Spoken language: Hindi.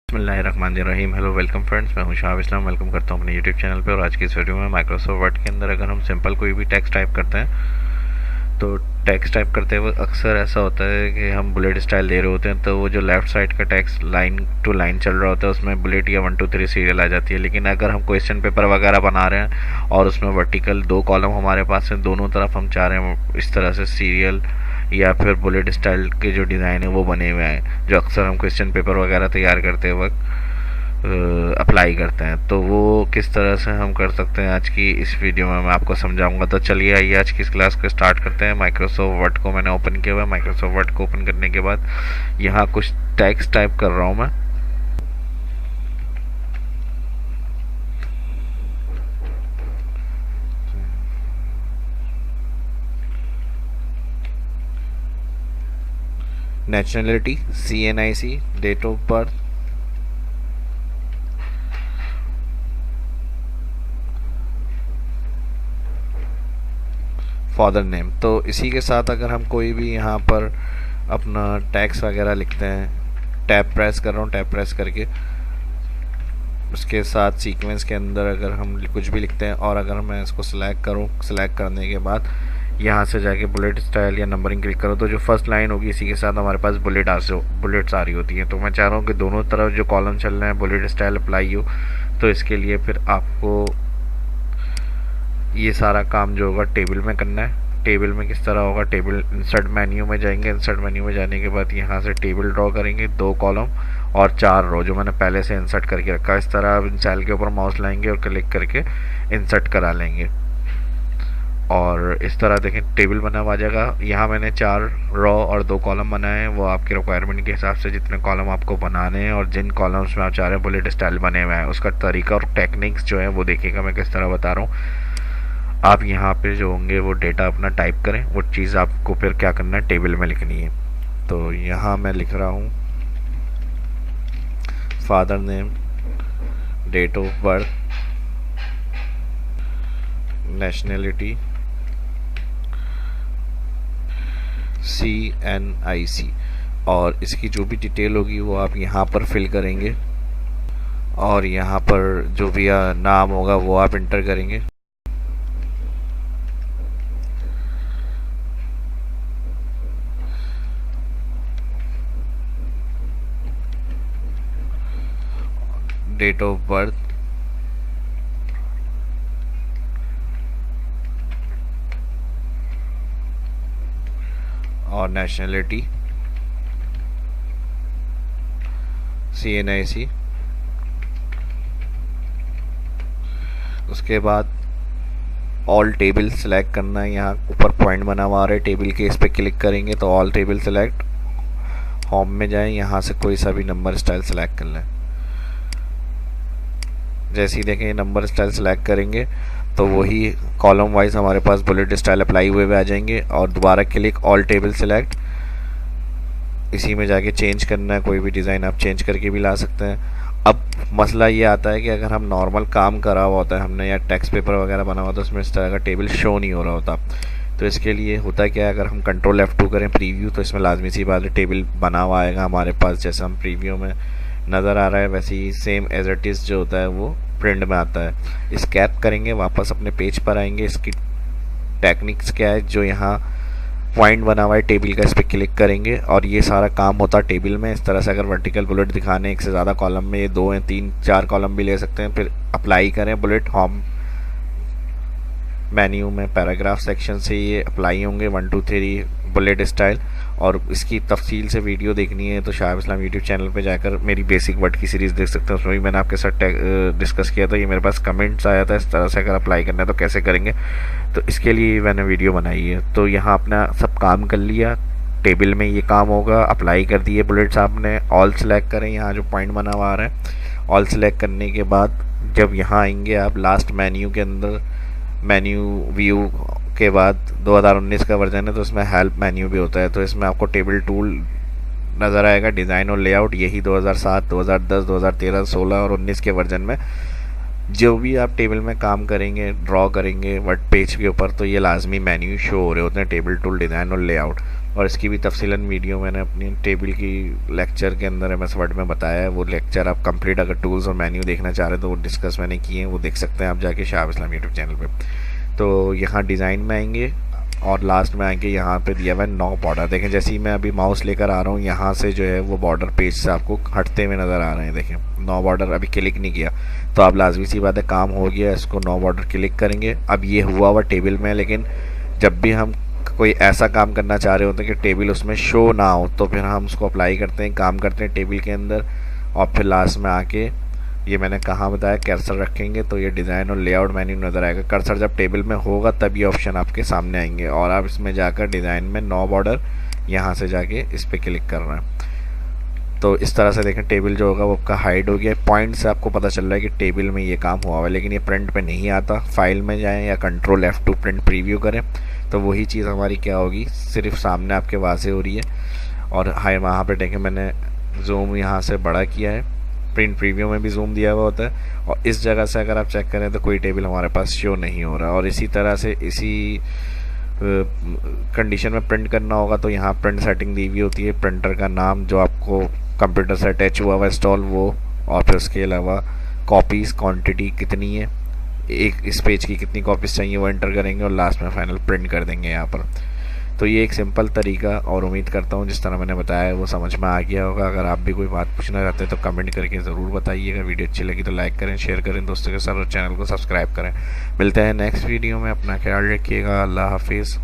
बिस्मिल्लाहिर्रहमानिर्रहीम। हेलो वेलकम फ्रेंड्स, मैं हूं शाह इस्लाम। वेलकम करता हूं अपने यूट्यूब चैनल पे। और आज की इस वीडियो में माइक्रोसॉफ्ट वर्ड के अंदर अगर हम सिंपल कोई भी टेक्स्ट टाइप करते हैं तो टेक्स्ट टाइप करते वक्त अक्सर ऐसा होता है कि हम बुलेट स्टाइल दे रहे होते हैं, तो वो जो लेफ्ट साइड का टेक्स्ट लाइन टू लाइन चल रहा होता है उसमें बुलेट या 1 2 3 सीरियल आ जाती है। लेकिन अगर हम क्वेश्चन पेपर वगैरह बना रहे हैं और उसमें वर्टिकल 2 कॉलम हमारे पास हैं, दोनों तरफ हम चाह रहे हैं इस तरह से सीरियल या फिर बुलेट स्टाइल के जो डिज़ाइन है वो बने हुए हैं, जो अक्सर हम क्वेश्चन पेपर वगैरह तैयार करते वक्त अप्लाई करते हैं, तो वो किस तरह से हम कर सकते हैं आज की इस वीडियो में मैं आपको समझाऊंगा। तो चलिए आइए आज की इस क्लास को स्टार्ट करते हैं। माइक्रोसॉफ्ट वर्ड को मैंने ओपन किया हुआ है। माइक्रोसॉफ्ट वर्ड को ओपन करने के बाद यहाँ कुछ टेक्स्ट टाइप कर रहा हूँ मैं। Nationality CNIC, date of birth, father name. तो इसी के साथ अगर हम कोई भी यहाँ पर अपना टैक्स वगैरह लिखते हैं, टैब प्रेस कर रहा हूँ, टैब प्रेस करके उसके साथ सीक्वेंस के अंदर अगर हम कुछ भी लिखते हैं और अगर मैं इसको सिलेक्ट करूँ, सिलेक्ट करने के बाद यहाँ से जाके बुलेट स्टाइल या नंबरिंग क्लिक करो तो जो फर्स्ट लाइन होगी इसी के साथ हमारे पास बुलेट्स आ रही होती हैं। तो मैं चाह रहा हूँ कि दोनों तरफ जो कॉलम चल रहे हैं बुलेट स्टाइल अप्लाई हो, तो इसके लिए फिर आपको ये सारा काम जो होगा टेबल में करना है। टेबल में किस तरह होगा, टेबल इंसर्ट मेन्यू में जाएंगे। इंसर्ट मेन्यू में जाने के बाद यहाँ से टेबल ड्रॉ करेंगे, 2 कॉलम और 4 रो जो मैंने पहले से इंसर्ट करके रखा है। इस तरह आप इन सेल के ऊपर माउस लाएंगे और क्लिक करके इंसर्ट करा लेंगे और इस तरह देखें टेबल बना हुआ आ जाएगा। यहाँ मैंने 4 रो और 2 कॉलम बनाए हैं। वो आपके रिक्वायरमेंट के हिसाब से जितने कॉलम आपको बनाने हैं और जिन कॉलम्स में आप चाह रहे हैं बुलेट स्टाइल बने हुए हैं उसका तरीका और टेक्निक्स जो है वो देखिएगा मैं किस तरह बता रहा हूँ। आप यहाँ पे जो होंगे वो डेटा अपना टाइप करें, वो चीज़ आपको फिर क्या करना है टेबल में लिखनी है। तो यहाँ मैं लिख रहा हूँ father name, date of birth, nationality CNIC और इसकी जो भी डिटेल होगी वो आप यहाँ पर फिल करेंगे और यहाँ पर जो भी नाम होगा वो आप इंटर करेंगे। डेट ऑफ बर्थ, और नेशनलिटी CNIC। उसके बाद ऑल टेबल सेलेक्ट करना है। यहाँ ऊपर पॉइंट बना हुआ आ रहा है टेबल के, इस पर क्लिक करेंगे तो ऑल टेबल सेलेक्ट। होम में जाएं, यहाँ से कोई सा भी नंबर स्टाइल सेलेक्ट कर लें। जैसे ही देखें नंबर स्टाइल सेलेक्ट करेंगे तो वही कॉलम वाइज हमारे पास बुलेट स्टाइल अप्लाई हुए आ जाएंगे। और दोबारा क्लिक ऑल टेबल सेलेक्ट, इसी में जाके चेंज करना है। कोई भी डिज़ाइन आप चेंज करके भी ला सकते हैं। अब मसला ये आता है कि अगर हम नॉर्मल काम करा हुआ होता है हमने या टेक्स्ट पेपर वगैरह बना हुआ तो उसमें इस तरह का टेबल शो नहीं हो रहा होता। तो इसके लिए होता क्या है, अगर हम कंट्रोल F2 करें प्रीव्यू तो इसमें लाजमी सी बात है टेबल बना हुआ आएगा हमारे पास। जैसे हम प्रीव्यू में नज़र आ रहा है वैसे ही सेम एज इट इज़ जो होता है वो प्रिंट में आता है। इस्केप करेंगे, वापस अपने पेज पर आएंगे। इसकी टेक्निक्स क्या है, जो यहाँ पॉइंट बना हुआ है टेबल का इस पर क्लिक करेंगे और ये सारा काम होता है टेबल में। इस तरह से अगर वर्टिकल बुलेट दिखाने एक से ज़्यादा कॉलम में, ये 2 या 3 4 कॉलम भी ले सकते हैं। फिर अप्लाई करें बुलेट, होम मेन्यू में पैराग्राफ सेक्शन से ये अप्लाई होंगे 1 2 3 बुलेट स्टाइल। और इसकी तफसील से वीडियो देखनी है तो शाह इस्लाम यूट्यूब चैनल पे जाकर मेरी बेसिक वर्ड की सीरीज़ देख सकते हैं। उसमें भी मैंने आपके साथ डिस्कस किया था। ये मेरे पास कमेंट्स आया था इस तरह से अगर अप्लाई करना है तो कैसे करेंगे, तो इसके लिए मैंने वीडियो बनाई है। तो यहाँ अपना सब काम कर लिया, टेबल में ये काम होगा, अप्लाई कर दिए बुलेट्स आपने। ऑल सेलेक्ट करें, यहाँ जो पॉइंट बना हुआ आ रहा है ऑल सेलेक्ट करने के बाद जब यहाँ आएंगे आप लास्ट मेन्यू के अंदर, मेन्यू व्यू के बाद 2019 का वर्जन है तो इसमें हेल्प मेन्यू भी होता है। तो इसमें आपको टेबल टूल नज़र आएगा, डिज़ाइन और लेआउट। यही 2007 2010 2013 16 और 19 के वर्जन में जो भी आप टेबल में काम करेंगे, ड्रॉ करेंगे वर्ड पेज के ऊपर, तो ये लाजमी मेन्यू शो हो रहे होते हैं, टेबल टूल, डिज़ाइन और लेआउट। और इसकी भी तफसीलन वीडियो मैंने अपनी टेबल की लेक्चर के अंदर MS वर्ड में बताया है। वो लेक्चर आप कंप्लीट अगर टूल्स और मेन्यू देखना चाह रहे हैं तो वो डिस्कस मैंने किए हैं, वो देख सकते हैं आप जाके शाह इस्लाम यूट्यूब चैनल पे। तो यहाँ डिज़ाइन में आएंगे और लास्ट में आएंगे, यहाँ पे दिया हुआ है 9 बॉर्डर। देखें जैसे ही मैं अभी माउस लेकर आ रहा हूँ यहाँ से जो है वो बॉर्डर पेज से आपको हटते हुए नज़र आ रहे हैं। देखें 9 बॉर्डर अभी क्लिक नहीं किया तो आप लाजमी सी बात है काम हो गया, इसको 9 बॉर्डर क्लिक करेंगे। अब ये हुआ टेबल में, लेकिन जब भी हम कोई ऐसा काम करना चाह रहे होते हैं कि टेबल उसमें शो ना हो तो फिर हम उसको अप्लाई करते हैं, काम करते हैं टेबल के अंदर और फिर लास्ट में आके ये मैंने कहाँ बताया कर्सर रखेंगे तो ये डिज़ाइन और लेआउट मेन्यू नज़र आएगा। कर्सर जब टेबल में होगा तब ये ऑप्शन आपके सामने आएंगे और आप इसमें जाकर डिज़ाइन में 9 बॉर्डर यहाँ से जाके इस पर क्लिक करना है। तो इस तरह से देखें टेबल जो होगा वो आपका हाइड हो गया। पॉइंट से आपको पता चल रहा है कि टेबल में ये काम हुआ हुआ है, लेकिन ये प्रिंट पे नहीं आता। फाइल में जाएं या Ctrl F2 प्रिंट प्रीव्यू करें तो वही चीज़ हमारी क्या होगी, सिर्फ सामने आपके वाज़ेह हो रही है। और हाई वहाँ पे देखें मैंने जूम यहाँ से बड़ा किया है, प्रिंट प्रीव्यू में भी जूम दिया हुआ होता है। और इस जगह से अगर आप चेक करें तो कोई टेबल हमारे पास शो नहीं हो रहा। और इसी तरह से इसी कंडीशन में प्रिंट करना होगा तो यहाँ प्रिंट सेटिंग दी हुई होती है, प्रिंटर का नाम जो आपको कंप्यूटर से अटैच हुआ हुआ इंस्टॉल वो, और फिर उसके अलावा कॉपीज़ क्वांटिटी कितनी है, एक इस पेज की कितनी कॉपीज़ चाहिए वो एंटर करेंगे और लास्ट में फाइनल प्रिंट कर देंगे यहाँ पर। तो ये एक सिंपल तरीका, और उम्मीद करता हूँ जिस तरह मैंने बताया वो समझ में आ गया होगा। अगर आप भी कोई बात पूछना चाहते हैं तो कमेंट करके ज़रूर बताइएगा। वीडियो अच्छी लगी तो लाइक करें, शेयर करें दोस्तों के साथ और चैनल को सब्सक्राइब करें। मिलते हैं नेक्स्ट वीडियो में, अपना ख्याल रखिएगा। अल्लाह हाफिज़।